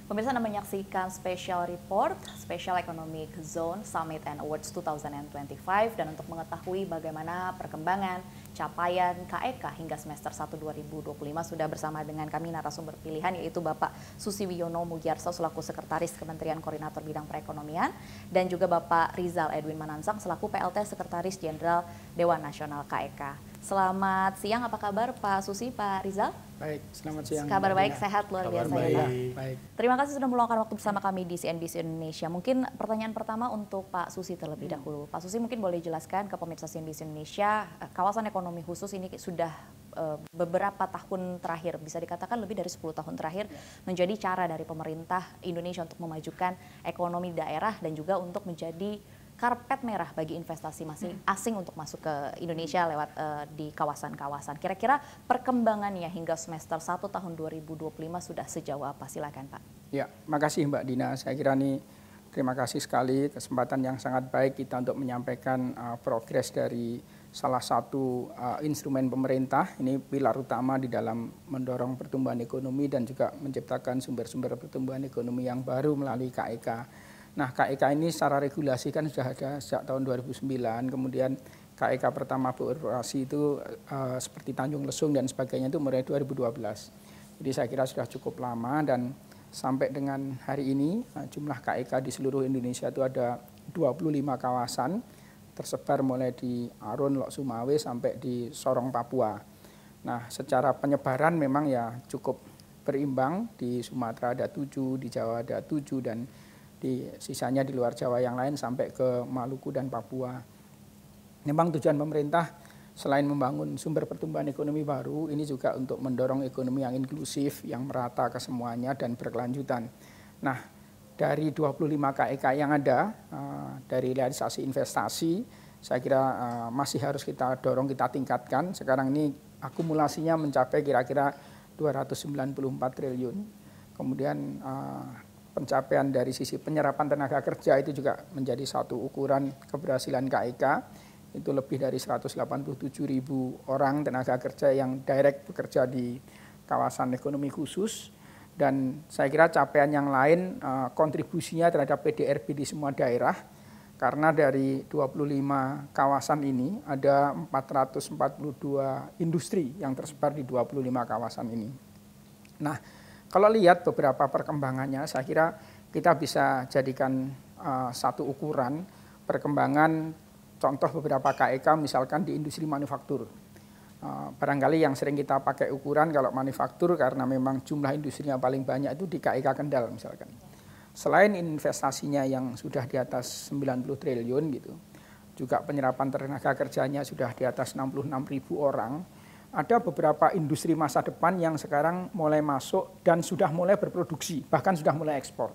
Pemirsa Anda menyaksikan Special Report, Special Economic Zone Summit and Awards 2025, dan untuk mengetahui bagaimana perkembangan capaian KEK hingga semester 1 2025 sudah bersama dengan kami narasumber pilihan, yaitu Bapak Susiwiono Mugyarso selaku Sekretaris Kementerian Koordinator Bidang Perekonomian, dan juga Bapak Rizal Edwin Manansang selaku PLT Sekretaris Jenderal Dewan Nasional KEK. Selamat siang, apa kabar Pak Susi, Pak Rizal? Baik, selamat siang. Kabar baik, sehat luar biasa ya Pak. Baik. Terima kasih sudah meluangkan waktu bersama kami di CNBC Indonesia. Mungkin pertanyaan pertama untuk Pak Susi terlebih dahulu. Pak Susi mungkin boleh jelaskan ke pemirsa CNBC Indonesia, kawasan ekonomi khusus ini sudah beberapa tahun terakhir, bisa dikatakan lebih dari 10 tahun terakhir, menjadi cara dari pemerintah Indonesia untuk memajukan ekonomi daerah dan juga untuk menjadi karpet merah bagi investasi asing untuk masuk ke Indonesia lewat di kawasan-kawasan. Kira-kira perkembangannya hingga semester 1 tahun 2025 sudah sejauh apa? Silakan Pak. Ya, makasih Mbak Dina. Saya kira nih terima kasih sekali kesempatan yang sangat baik kita untuk menyampaikan progres dari salah satu instrumen pemerintah. Ini pilar utama di dalam mendorong pertumbuhan ekonomi dan juga menciptakan sumber-sumber pertumbuhan ekonomi yang baru melalui KEK. Nah, KEK ini secara regulasi kan sudah ada sejak tahun 2009, kemudian KEK pertama beroperasi itu seperti Tanjung Lesung dan sebagainya itu mulai 2012. Jadi saya kira sudah cukup lama dan sampai dengan hari ini jumlah KEK di seluruh Indonesia itu ada 25 kawasan tersebar mulai di Arun, Lok Sumawe sampai di Sorong, Papua. Nah, secara penyebaran memang ya cukup berimbang, di Sumatera ada 7, di Jawa ada 7 dan di sisanya di luar Jawa yang lain sampai ke Maluku dan Papua. Memang tujuan pemerintah selain membangun sumber pertumbuhan ekonomi baru, ini juga untuk mendorong ekonomi yang inklusif, yang merata ke semuanya dan berkelanjutan. Nah, dari 25 KEK yang ada, dari realisasi investasi, saya kira masih harus kita dorong, kita tingkatkan. Sekarang ini akumulasinya mencapai kira-kira 294 triliun. Kemudian pencapaian dari sisi penyerapan tenaga kerja itu juga menjadi satu ukuran keberhasilan KEK. Itu lebih dari 187.000 orang tenaga kerja yang direct bekerja di kawasan ekonomi khusus. Dan saya kira capaian yang lain kontribusinya terhadap PDRB di semua daerah. Karena dari 25 kawasan ini ada 442 industri yang tersebar di 25 kawasan ini. Nah, kalau lihat beberapa perkembangannya, saya kira kita bisa jadikan satu ukuran perkembangan contoh beberapa KEK misalkan di industri manufaktur. Barangkali yang sering kita pakai ukuran kalau manufaktur karena memang jumlah industrinya paling banyak itu di KEK Kendal misalkan. Selain investasinya yang sudah di atas 90 triliun gitu, juga penyerapan tenaga kerjanya sudah di atas 66.000 orang. Ada beberapa industri masa depan yang sekarang mulai masuk dan sudah mulai berproduksi, bahkan sudah mulai ekspor.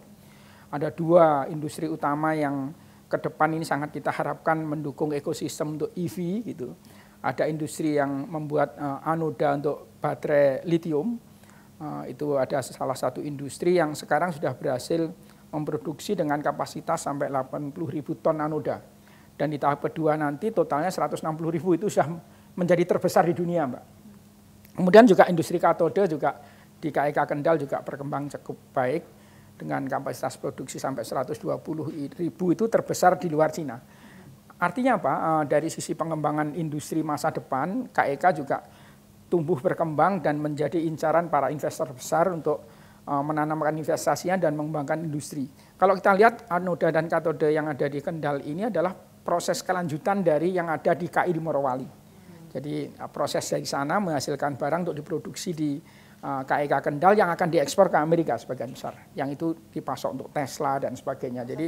Ada 2 industri utama yang ke depan ini sangat kita harapkan mendukung ekosistem untuk EV gitu. Ada industri yang membuat anoda untuk baterai lithium. Itu ada salah satu industri yang sekarang sudah berhasil memproduksi dengan kapasitas sampai 80.000 ton anoda. Dan di tahap kedua nanti totalnya 160.000 itu sudah menjadi terbesar di dunia, Mbak. Kemudian juga industri katode juga di KEK Kendal juga berkembang cukup baik dengan kapasitas produksi sampai 120.000 itu terbesar di luar Cina. Artinya apa? Dari sisi pengembangan industri masa depan, KEK juga tumbuh berkembang dan menjadi incaran para investor besar untuk menanamkan investasinya dan mengembangkan industri. Kalau kita lihat anoda dan katode yang ada di Kendal ini adalah proses kelanjutan dari yang ada di KI di Morowali. Jadi proses dari sana menghasilkan barang untuk diproduksi di KEK Kendal yang akan diekspor ke Amerika sebagian besar. Yang itu dipasok untuk Tesla dan sebagainya. Jadi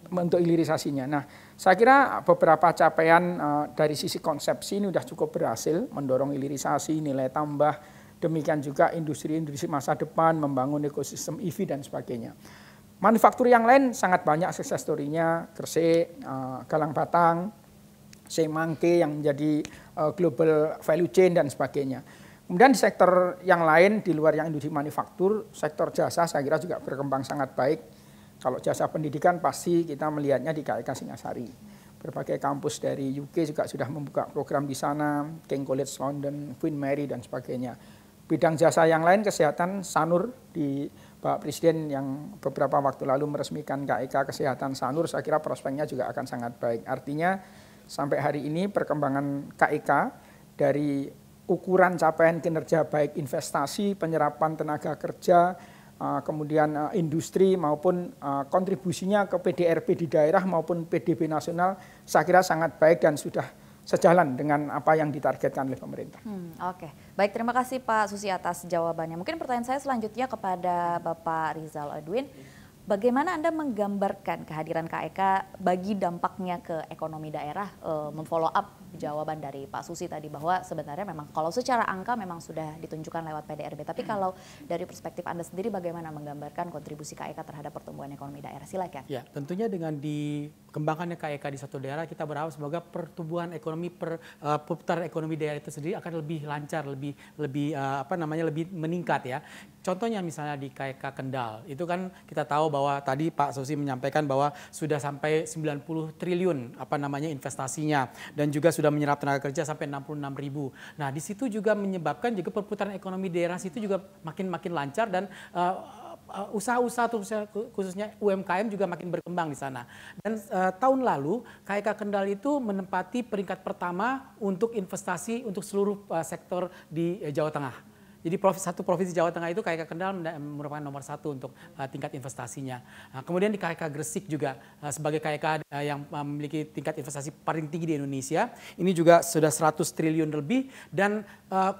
untuk hilirisasinya. Nah, saya kira beberapa capaian dari sisi konsepsi ini sudah cukup berhasil mendorong hilirisasi, nilai tambah. Demikian juga industri-industri masa depan, membangun ekosistem EV dan sebagainya. Manufaktur yang lain sangat banyak success story-nya, Gresik, Galang Batang, Semangke yang menjadi global value chain dan sebagainya. Kemudian di sektor yang lain di luar yang industri manufaktur, sektor jasa saya kira juga berkembang sangat baik. Kalau jasa pendidikan pasti kita melihatnya di KEK Singasari. Berbagai kampus dari UK juga sudah membuka program di sana, King College London, Queen Mary dan sebagainya. Bidang jasa yang lain kesehatan Sanur di Pak Presiden yang beberapa waktu lalu meresmikan KEK Kesehatan Sanur, saya kira prospeknya juga akan sangat baik. Artinya sampai hari ini perkembangan KEK dari ukuran capaian kinerja baik investasi, penyerapan tenaga kerja, kemudian industri maupun kontribusinya ke PDRB di daerah maupun PDB nasional, saya kira sangat baik dan sudah sejalan dengan apa yang ditargetkan oleh pemerintah. Oke, baik, terima kasih Pak Susi atas jawabannya. Mungkin pertanyaan saya selanjutnya kepada Bapak Rizal Edwin. Bagaimana Anda menggambarkan kehadiran KEK bagi dampaknya ke ekonomi daerah, memfollow up jawaban dari Pak Susi tadi bahwa sebenarnya memang kalau secara angka memang sudah ditunjukkan lewat PDRB, tapi kalau dari perspektif Anda sendiri bagaimana menggambarkan kontribusi KEK terhadap pertumbuhan ekonomi daerah? Silakan. Ya, tentunya dengan dikembangkannya KEK di satu daerah, kita berharap semoga pertumbuhan ekonomi perputaran ekonomi daerah itu sendiri akan lebih lancar, lebih meningkat ya. Contohnya misalnya di KEK Kendal, itu kan kita tahu bahwa tadi Pak Susi menyampaikan bahwa sudah sampai 90 triliun investasinya dan juga sudah menyerap tenaga kerja sampai 66.000. Nah, di situ juga menyebabkan juga perputaran ekonomi daerah situ juga makin lancar dan usaha-usaha khususnya UMKM juga makin berkembang di sana. Dan tahun lalu KEK Kendal itu menempati peringkat pertama untuk investasi untuk seluruh sektor di Jawa Tengah. Jadi satu provinsi Jawa Tengah itu KEK Kendal merupakan nomor 1 untuk tingkat investasinya. Nah, kemudian di KEK Gresik juga sebagai KEK yang memiliki tingkat investasi paling tinggi di Indonesia. Ini juga sudah 100 triliun lebih dan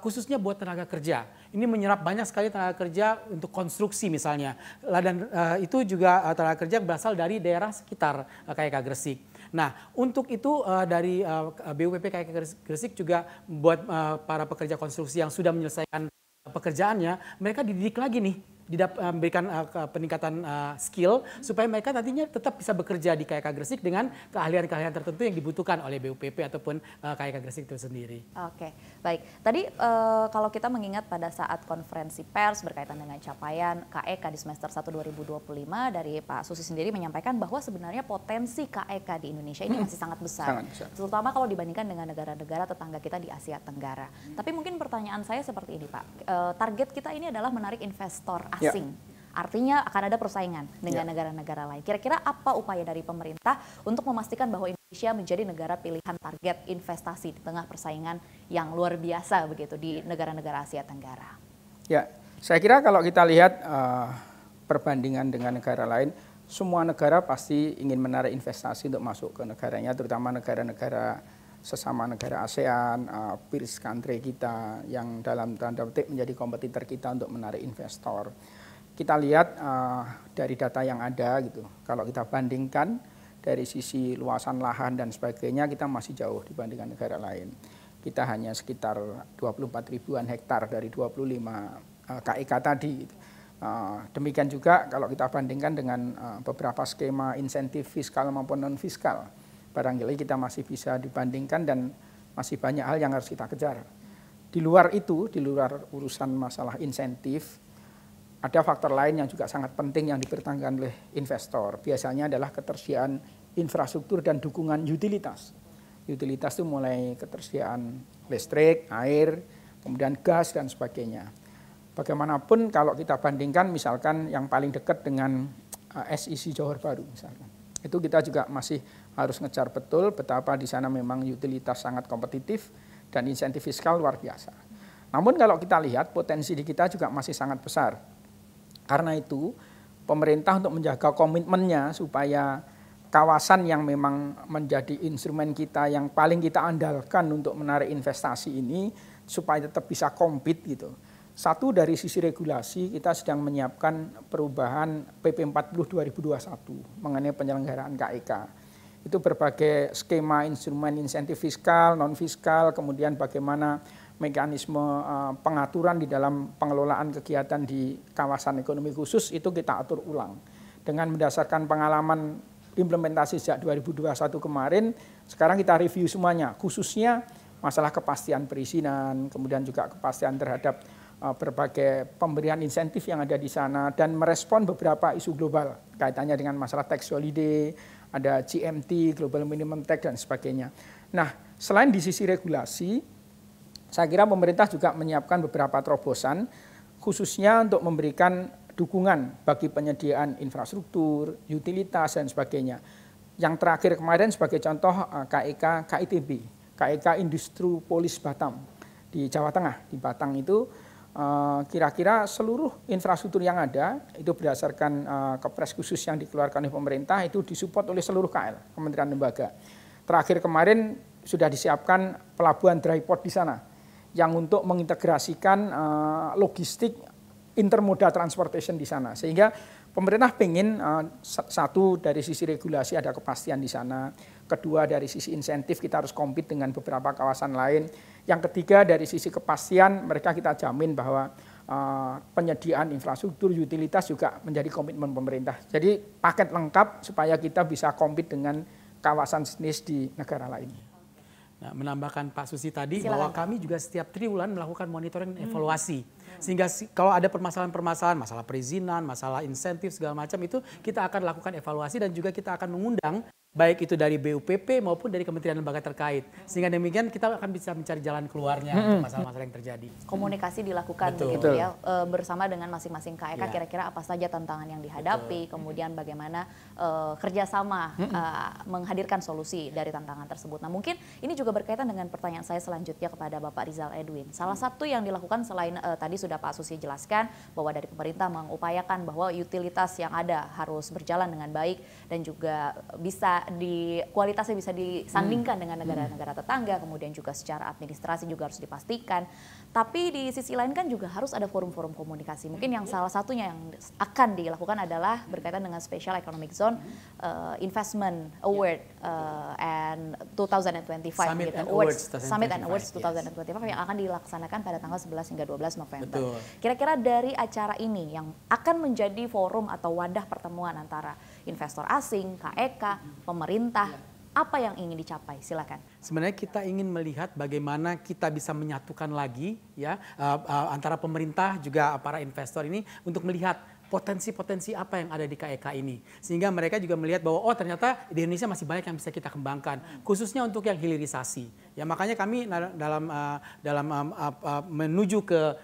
khususnya buat tenaga kerja. Ini menyerap banyak sekali tenaga kerja untuk konstruksi misalnya. Dan itu juga tenaga kerja berasal dari daerah sekitar KEK Gresik. Nah, untuk itu dari BUPP KEK Gresik juga buat para pekerja konstruksi yang sudah menyelesaikan pekerjaannya, mereka dididik lagi nih, memberikan peningkatan skill supaya mereka nantinya tetap bisa bekerja di KEK Gresik dengan keahlian-keahlian tertentu yang dibutuhkan oleh BUPP ataupun KEK Gresik itu sendiri. Oke, baik. Tadi kalau kita mengingat pada saat konferensi pers berkaitan dengan capaian KEK di semester 1 2025 dari Pak Susi sendiri menyampaikan bahwa sebenarnya potensi KEK di Indonesia ini masih sangat besar. Sangat besar. Terutama kalau dibandingkan dengan negara-negara tetangga kita di Asia Tenggara. Tapi mungkin pertanyaan saya seperti ini Pak, target kita ini adalah menarik investor asing. Artinya akan ada persaingan dengan negara-negara lain. Kira-kira apa upaya dari pemerintah untuk memastikan bahwa Indonesia menjadi negara pilihan target investasi di tengah persaingan yang luar biasa begitu di negara-negara Asia Tenggara? Ya, saya kira kalau kita lihat perbandingan dengan negara lain, semua negara pasti ingin menarik investasi untuk masuk ke negaranya, terutama negara-negara sesama negara ASEAN, peers country kita yang dalam tanda petik menjadi kompetitor kita untuk menarik investor. Kita lihat dari data yang ada gitu, kalau kita bandingkan dari sisi luasan lahan dan sebagainya kita masih jauh dibandingkan negara lain. Kita hanya sekitar 24 ribuan hektar dari 25 KEK tadi. Gitu. Demikian juga kalau kita bandingkan dengan beberapa skema insentif fiskal maupun non fiskal. Barangkali kita masih bisa dibandingkan dan masih banyak hal yang harus kita kejar. Di luar itu, di luar urusan masalah insentif, ada faktor lain yang juga sangat penting yang dipertimbangkan oleh investor. Biasanya adalah ketersediaan infrastruktur dan dukungan utilitas. Utilitas itu mulai ketersediaan listrik, air, kemudian gas dan sebagainya. Bagaimanapun kalau kita bandingkan misalkan yang paling dekat dengan SEC Johor Bahru misalkan. Itu kita juga masih harus ngejar betul betapa di sana memang utilitas sangat kompetitif dan insentif fiskal luar biasa. Namun kalau kita lihat potensi di kita juga masih sangat besar. Karena itu pemerintah untuk menjaga komitmennya supaya kawasan yang memang menjadi instrumen kita yang paling kita andalkan untuk menarik investasi ini supaya tetap bisa compete gitu. Satu dari sisi regulasi kita sedang menyiapkan perubahan PP 40 2021 mengenai penyelenggaraan KEK. Itu berbagai skema instrumen insentif fiskal, non fiskal, kemudian bagaimana mekanisme pengaturan di dalam pengelolaan kegiatan di kawasan ekonomi khusus itu kita atur ulang. Dengan berdasarkan pengalaman implementasi sejak 2021 kemarin, sekarang kita review semuanya, khususnya masalah kepastian perizinan, kemudian juga kepastian terhadap berbagai pemberian insentif yang ada di sana dan merespon beberapa isu global kaitannya dengan masalah tax holiday, ada GMT, Global Minimum Tax dan sebagainya. Nah, selain di sisi regulasi, saya kira pemerintah juga menyiapkan beberapa terobosan khususnya untuk memberikan dukungan bagi penyediaan infrastruktur, utilitas dan sebagainya. Yang terakhir kemarin sebagai contoh KEK KITB, KEK Industriopolis Batam di Jawa Tengah, di Batang itu kira-kira seluruh infrastruktur yang ada itu berdasarkan kepres khusus yang dikeluarkan oleh pemerintah itu disupport oleh seluruh KL, kementerian lembaga. Terakhir kemarin sudah disiapkan pelabuhan dry port di sana yang untuk mengintegrasikan logistik intermodal transportation di sana, sehingga pemerintah pengen satu dari sisi regulasi ada kepastian di sana, kedua dari sisi insentif kita harus compete dengan beberapa kawasan lain, yang ketiga dari sisi kepastian mereka kita jamin bahwa penyediaan infrastruktur utilitas juga menjadi komitmen pemerintah. Jadi paket lengkap supaya kita bisa compete dengan kawasan jenis di negara lain. Nah, menambahkan Pak Susi tadi Silakan. bahwa kami juga setiap triwulan melakukan monitoring dan evaluasi. Sehingga kalau ada permasalahan-permasalahan, masalah perizinan, masalah insentif segala macam itu kita akan lakukan evaluasi dan juga kita akan mengundang baik itu dari BUPP maupun dari kementerian lembaga terkait. Sehingga demikian kita akan bisa mencari jalan keluarnya untuk masalah-masalah yang terjadi. Komunikasi dilakukan Betul. begitu ya, bersama dengan masing-masing KEK, Ya. kira-kira apa saja tantangan yang dihadapi, kemudian bagaimana kerjasama menghadirkan solusi dari tantangan tersebut. Nah mungkin ini juga berkaitan dengan pertanyaan saya selanjutnya kepada Bapak Rizal Edwin. Salah satu yang dilakukan selain tadi sudah Pak Susi jelaskan bahwa dari pemerintah mengupayakan bahwa utilitas yang ada harus berjalan dengan baik dan juga bisa kualitasnya bisa disandingkan dengan negara-negara tetangga, kemudian juga secara administrasi juga harus dipastikan. Tapi di sisi lain kan juga harus ada forum-forum komunikasi. Mungkin yang salah satunya yang akan dilakukan adalah berkaitan dengan Special Economic Zone Investment Award and 2025 Summit gitu. and Awards 2025, Summit and Awards yes. 2025 yang akan dilaksanakan pada tanggal 11 hingga 12 November. Betul. Kira-kira dari acara ini yang akan menjadi forum atau wadah pertemuan antara investor asing, KEK, pemerintah, apa yang ingin dicapai? Silakan. Sebenarnya kita ingin melihat bagaimana kita bisa menyatukan lagi ya antara pemerintah juga para investor ini untuk melihat potensi-potensi apa yang ada di KEK ini. Sehingga mereka juga melihat bahwa oh ternyata di Indonesia masih banyak yang bisa kita kembangkan, khususnya untuk yang hilirisasi. Ya makanya kami dalam menuju ke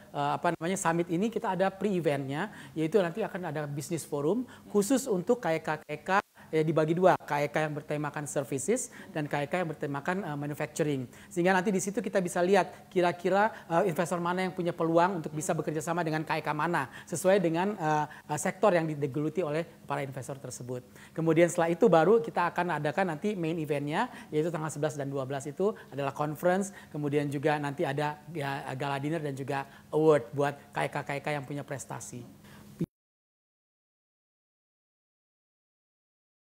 summit ini kita ada pre-eventnya, yaitu nanti akan ada business forum khusus untuk KEK dibagi dua, KEK yang bertemakan services dan KEK yang bertemakan manufacturing. Sehingga nanti di situ kita bisa lihat kira-kira investor mana yang punya peluang untuk bisa bekerja sama dengan KEK mana sesuai dengan sektor yang digeluti oleh para investor tersebut. Kemudian setelah itu baru kita akan adakan nanti main eventnya, yaitu tanggal 11 dan 12 itu adalah conference, kemudian juga nanti ada gala dinner dan juga award buat KEK-KEK yang punya prestasi.